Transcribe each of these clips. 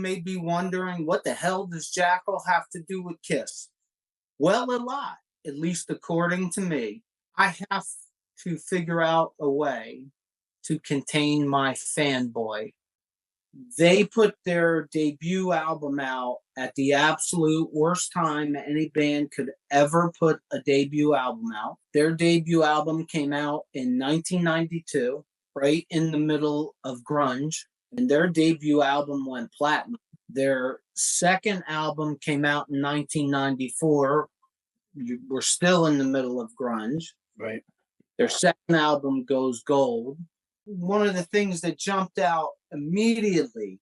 may be wondering, what the hell does Jackyl have to do with KISS? Well, a lot, at least according to me. I have to figure out a way to contain my fanboy. They put their debut album out at the absolute worst time any band could ever put a debut album out. Their debut album came out in 1992, right in the middle of grunge, and their debut album went platinum. Their second album came out in 1994. We're still in the middle of grunge. Right. Their second album goes gold. One of the things that jumped out immediately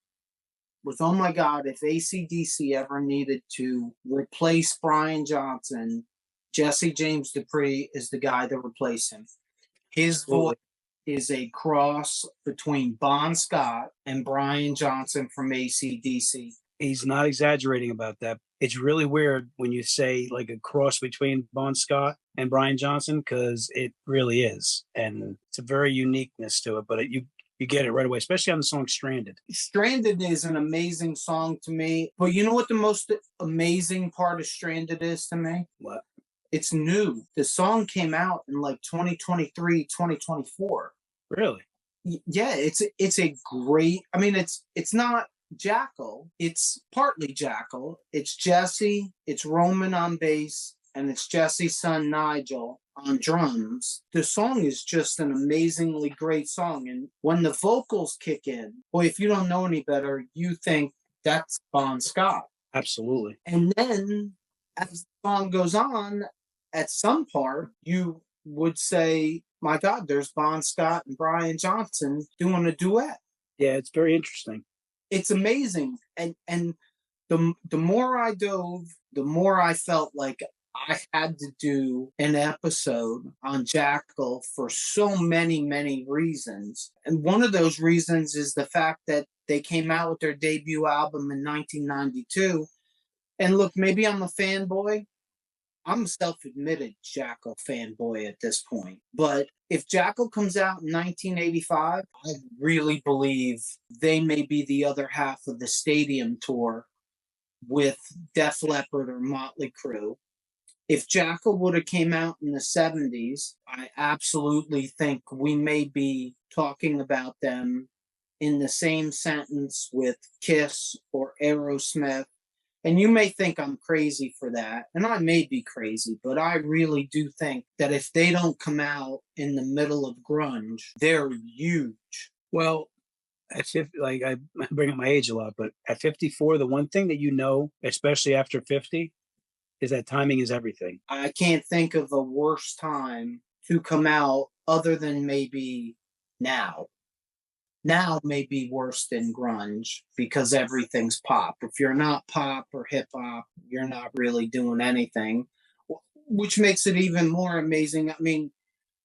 was, oh my God, if AC/DC ever needed to replace Brian Johnson, Jesse James Dupree is the guy to replace him. His voice is a cross between Bon Scott and Brian Johnson from AC/DC. He's not exaggerating about that. It's really weird when you say like a cross between Bon Scott and Brian Johnson, because it really is. And it's a very uniqueness to it, but you get it right away, especially on the song Stranded. Stranded is an amazing song to me. But you know what the most amazing part of Stranded is to me? What? It's new. The song came out in like 2023, 2024. Really? Yeah, it's a great, I mean, it's not Jackyl. It's partly Jackyl. It's Jesse, it's Roman on bass, and it's Jesse's son Nigel on drums. The song is just an amazingly great song. And when the vocals kick in, boy, if you don't know any better, you think that's Bon Scott. Absolutely. And then as the song goes on, at some part, you would say, my God, there's Bon Scott and Brian Johnson doing a duet. Yeah, it's very interesting. It's amazing. And the more I dove, the more I felt like I had to do an episode on Jackyl for so many, many reasons. And one of those reasons is the fact that they came out with their debut album in 1992. And look, maybe I'm a fanboy. I'm a self-admitted Jackyl fanboy at this point. But if Jackyl comes out in 1985, I really believe they may be the other half of the stadium tour with Def Leppard or Motley Crue. If Jackyl would have came out in the 70s, I absolutely think we may be talking about them in the same sentence with KISS or Aerosmith. And you may think I'm crazy for that, and I may be crazy, but I really do think that if they don't come out in the middle of grunge, they're huge. Well, at 50, like I bring up my age a lot, but at 54, the one thing that you know, especially after 50, is that timing is everything. I can't think of a worse time to come out other than maybe now. Now may be worse than grunge because everything's pop. If you're not pop or hip hop, you're not really doing anything, which makes it even more amazing. I mean,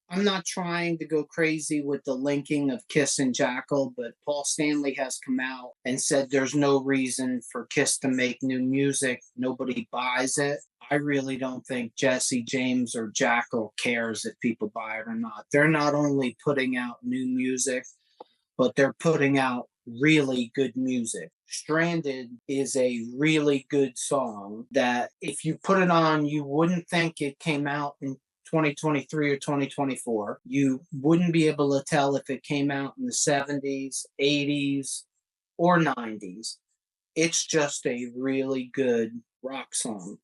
I'm not trying to go crazy with the linking of KISS and Jackyl, but Paul Stanley has come out and said there's no reason for KISS to make new music. Nobody buys it. I really don't think Jesse James or Jackyl cares if people buy it or not. They're not only putting out new music, but they're putting out really good music. Stranded is a really good song that if you put it on, you wouldn't think it came out in 2023 or 2024. You wouldn't be able to tell if it came out in the 70s, 80s, or 90s. It's just a really good rock song.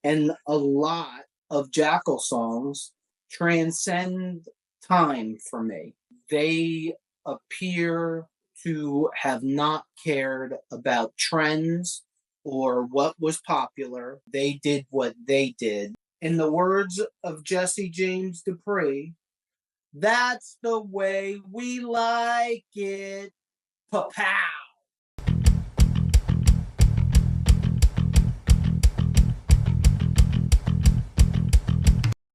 And a lot of Jackyl songs transcend time for me. They appear to have not cared about trends or what was popular. They did what they did. In the words of Jesse James Dupree, that's the way we like it. Pa-pow!